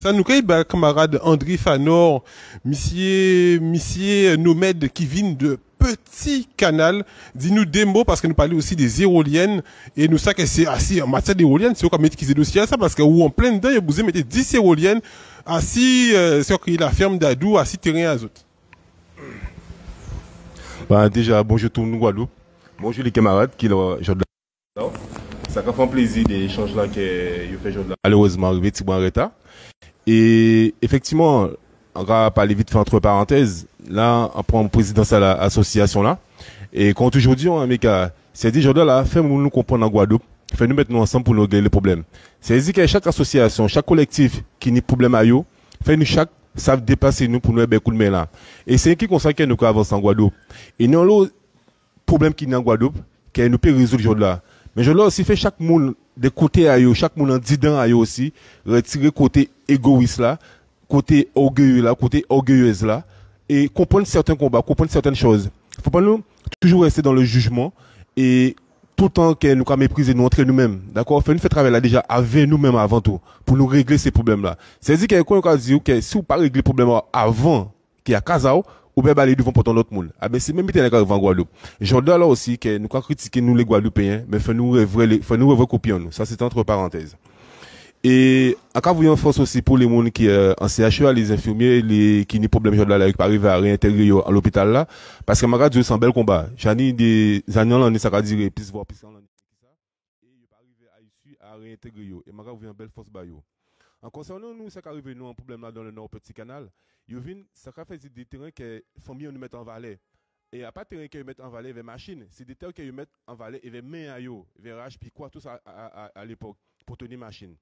Ça nous caille, bah, camarade André Fanor, monsieur nomade qui vient de petit canal, dis-nous des mots parce que nous parlons aussi des éoliennes et nous ça que c'est assis en matière d'éoliennes, c'est quoi mettre qui dossier à ça parce que ou en plein dedans, vous mettez 10 éoliennes assis, sur la ferme d'Adou, assis terrain azote. Bah, déjà, bonjour tout le monde, Guadeloupe. Bonjour les camarades qui l'ont aujourd'hui. Ça fait un plaisir d'échanger là que vous faites aujourd'hui. Malheureusement, arrivé petit bon en retard. Et effectivement, on va parler vite fait entre parenthèses. Là, on prend présidence à l'association là. Et quand aujourd'hui, on mec, c'est dit aujourd'hui là, fait nous comprendre en Guadeloupe. Fait nous mettre nous ensemble pour nous régler les problèmes. C'est dit que chaque association, chaque collectif qui n'a problème à eux, fait nous chaque savent dépasser nous pour nous aider coup de main là. Et c'est qui consacre que nous avancer en Guadeloupe. Et non l'autre problème qui est en Guadeloupe, que nous peut résoudre aujourd'hui là. Mais je l'ai aussi fait chaque monde de côté à eux, chaque monde en disant à eux aussi, retirer côté égoïste là, côté orgueilleux là, côté orgueilleuse là, et comprendre certains combats, comprendre certaines choses. Faut pas nous toujours rester dans le jugement et tout le temps que nous avons méprisé nous entre nous-mêmes. D'accord? Fait nous faire travailler là déjà avec nous-mêmes avant tout, pour nous régler ces problèmes-là. C'est-à-dire que quand on dit que si vous pas régler les problèmes avant qu'il y a Kazao, ou bien aller devant pour ton autre monde. Ah ben c'est même bien en Guadeloupe. J'entends là aussi que nous critiquer nous les Guadeloupéens, mais faut nous recopier nous. Ça c'est entre parenthèses. Et encore vous en force aussi pour les gens qui en CHU, les infirmiers, les qui n'ont problème là, qui arrivent à réintégrer à l'hôpital là, parce que ma radio c'est un bel combat. J'en ai des années là, ça va dire plus voir plus ça, et il pas arrivé à ici à réintégrer et ma radio une belle force ba yo. En concernant nous, ça qui arrive nous un problème là dans le nord petit canal, yo vinn ça fait des terrains que famille nous mettre en valeur. Et a pas de terrain que mettre en valeur avec machine, c'est des terrains que mettre en valeur avec main à yo, avec rage puis quoi tout ça à l'époque pour tenir machine.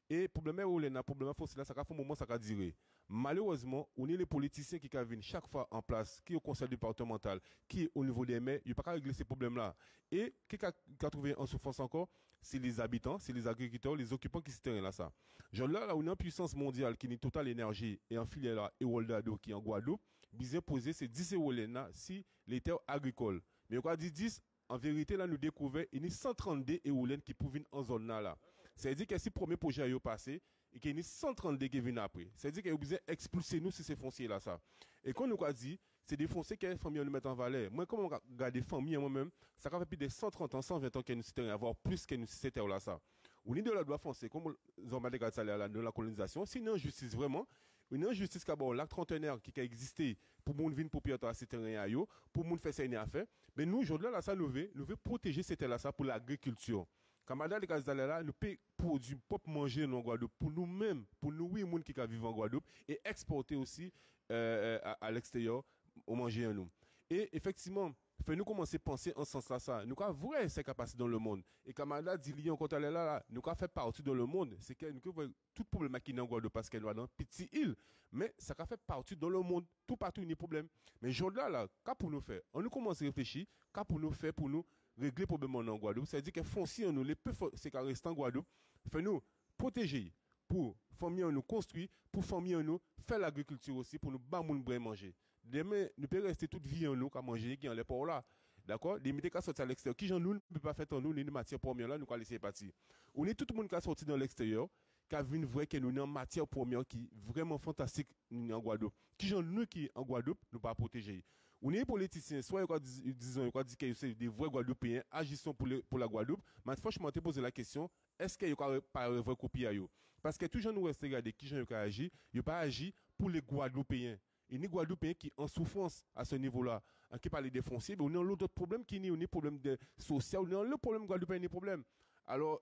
Et problème où les problème fossile là ça fait un moment ça va durer. Malheureusement, on est les politiciens qui viennent chaque fois en place, qui est au conseil départemental, qui est au niveau des maires, il ne pas régler ces problèmes-là. Et qui a trouvé en souffrance encore, c'est les habitants, c'est les agriculteurs, les occupants qui se terrain là ça. Genre là, on a une puissance mondiale qui est Total Énergie et en filière là, et Woldado qui est en Guadeloupe, bien poser ces 10 éoliennes si les terres agricoles. Mais on a dit 10, en vérité là nous découvrons il y a 132 éoliennes qui peuvent venir en zone là. C'est-à-dire que si le premier projet a passé, et qu'il y a 132 qui viennent après. C'est-à-dire qu'il y a besoin d'expulser nous si c'est foncier là ça. Et quand nous a dit, c'est des fonciers que les familles nous mettent en valeur. Moi, comme on regarde des familles moi-même, ça fait plus de 130 ans, 120 ans qu'elles nous citeraient, avoir plus que nous citeraient là ça. On est de la loi foncière, comme on a regardé ça là, de la colonisation, c'est une injustice vraiment. Une injustice qui a l'acte trentenaire qui a existé pour moun vin propriétaire à ces terrains pour moun faire ça une affaire. Mais nous, aujourd'hui, là, ça nous veut protéger ces terres là ça pour l'agriculture. Camarades de Gazalela, nous pouvons produire, manger en Guadeloupe pour nous-mêmes, pour nous, oui, les gens qui vivent en Guadeloupe, et exporter aussi à l'extérieur, au manger en nous. Et effectivement, faut nous commencer à penser en ce sens-là, ça. Nous avons vrai ces capacités dans le monde. Et camarades dit Lyon, quand elle est là, nous avons fait partie dans le monde. C'est que nous avons tout problème qui est en Guadeloupe parce qu'elle est dans une petite île. Mais ça a fait partie dans le monde. Tout partout, il y a des problèmes. Mais aujourd'hui, là, qu'est-ce pour nous faire? On nous commence à réfléchir, qu'est-ce pour nous faire pour nous régler le problème en Guadeloupe. C'est-à-dire que foncier nous, les peu c'est qu'à rester en Guadeloupe, fait nous protéger pour famille nous construire, pour famille nous faire l'agriculture aussi, pour nous bas moun brin manger. Demain, nous pouvons rester toute vie en nous qu'à manger qui en les pour là. D'accord? Des métiers qui sortent à l'extérieur, qui j'en nous ne peut pas faire en nous, les matières premières là, nous allons laisser partir. On est tout le monde qui a sorti dans l'extérieur, qui a vu une vraie que nous avons matière première qui est vraiment fantastique en Guadeloupe. Qui j'en nous qui en Guadeloupe, nous pas protéger. On est politiciens, soit disons, que c'est des vrais Guadeloupéens agissant pour la Guadeloupe, mais franchement, te poser la question, est-ce qu'il y a pas un vrai copie à eux? Parce que toujours nous restons regarder qui j'en ai agi, il n'y a pas agi pour les Guadeloupéens. Et les Guadeloupéens qui en souffrance à ce niveau-là, qui parlent des fonciers, mais on a l'autre problème qui est, on a problème de social, on a le problème Guadeloupéen, des problèmes. Alors,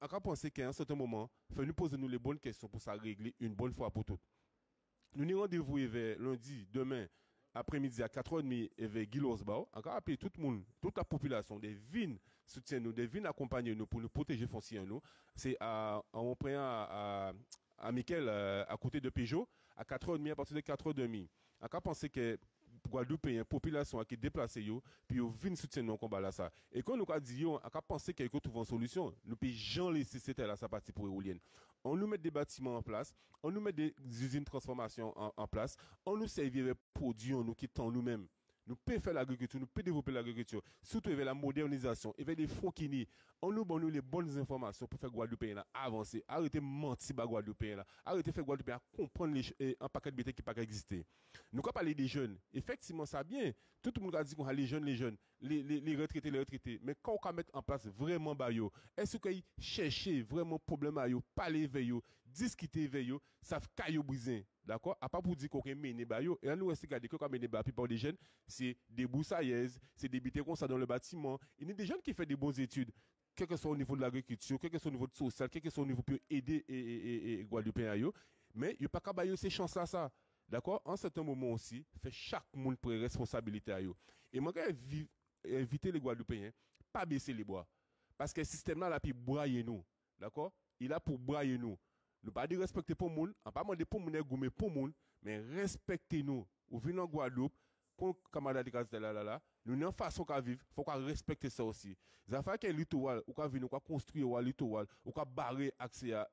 on peut penser qu'à un certain moment, il faut nous poser nous les bonnes questions pour ça régler une bonne fois pour toutes. Nous nous rendez-vous lundi, demain, après-midi à 4h30 avec Guy Losbao, encore appeler tout le monde, toute la population, des vignes soutiennent nous, des vignes accompagnent nous pour nous protéger foncièrement nous. C'est on prend à Michael, à côté de Peugeot, à 4h30, à partir de 4h30. Encore penser que Guadeloupe a une population qui est déplacée, puis ils viennent soutenir nos combats là ça. Et quand nous avons dit, on a pensé qu'il y a trouvé une solution, nous pouvons jamais laisser cette là sa partie pour éolienne. On nous met des bâtiments en place, on nous met des usines de transformation en place, on nous servir des produits nous qui sont nous-mêmes. Nous pouvons faire l'agriculture, nous pouvons développer l'agriculture, surtout avec la modernisation, avec les fonds qui n'y, on nous donne les bonnes informations pour faire Guadeloupéen là avancer. Arrêtez de mentir par Guadeloupéen là. Arrêtez de faire Guadeloupéen comprendre un paquet de bêtises qui pas exister. Nous quand parler des jeunes, effectivement ça bien. Tout le monde a dit qu'on a les jeunes, les retraités. Mais quand on mettre en place vraiment bayo, est-ce que chercher vraiment problème à yo, parler avec yo, discuter avec yo, ça fait caillou briser. D'accord? À part pour dire qu'on a mené bayo, et là nous restons regarder qu'on a mené bayo, pour des jeunes, c'est des broussaillaises, c'est des bités comme ça dans le bâtiment. Il y a des jeunes qui font des bonnes études, quel que soit au niveau de l'agriculture, quel que soit au niveau de social, quel que soit au niveau pour aider et Guadeloupéen yo. Mais il n'y a pas qu'à bayo ces chances là, ça. D'accord? En certain moment aussi, fait chaque monde prendre responsabilité à yo. Et moi, quand inviter les Guadeloupéens, pas baisser les bois. Parce que le système là, puis brailler nous. D'accord? Il a pour brailler nous. Nous pas dire respecter pour monde, en pas demander pour monde mais pour monde, mais respectez nous. Ou venez en Guadeloupe, comme camarade de Castel là, nous n'avons façon qu'à vivre, faut qu'on respecte ça aussi. Ça fait qu'un littoral, ou qu'on venir, ou qu'on construire un littoral, ou qu'on barrer accès à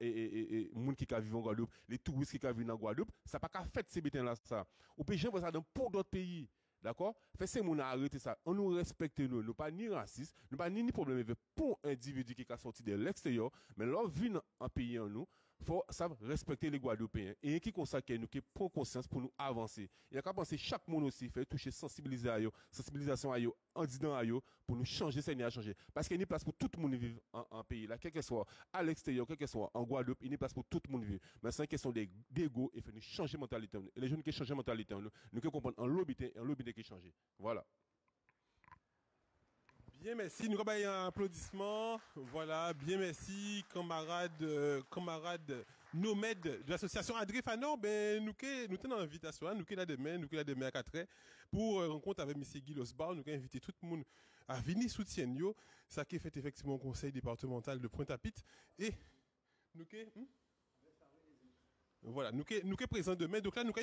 monde qui vivent en Guadeloupe, les touristes qui vivent en Guadeloupe, ça pas qu'à faire ces bêtises là ça. Ou peut voir ça dans pour d'autres pays. D'accord? Fait c'est mon arrêter ça. On nous respecte nous. Nous pas ni racistes, nous pas ni problème avec pour individu qui a sorti de l'extérieur, mais là vient en pays en nous, faut savoir respecter les Guadeloupéens et qui consacre nous qui prend conscience pour nous avancer. Il y a qu'à penser chaque monde aussi fait toucher sensibilisation à yo, en disant à yo pour nous changer ça à changer parce qu'il y a une place pour tout le monde vivre en pays là, quel que soit à l'extérieur, quel que soit en Guadeloupe, il y a une place pour tout le monde vivre. Mais c'est une question d'ego et faut nous changer mentalité. Et les jeunes qui changent mentalité nous qui comprendre en lobby qui changer. Voilà. Bien, merci. Nous avons un applaudissement. Voilà, bien, merci, camarades nomades de l'association André Fanon. Ben, nous tenons l'invitation, nous là demain à 4h pour rencontre avec M. Guy Losbar. Nous avons invité tout le monde à venir soutenir nous. Ça qui est fait effectivement au conseil départemental de Pointe-à-Pitre. Et, nous voilà, nous présents demain. Donc là, nous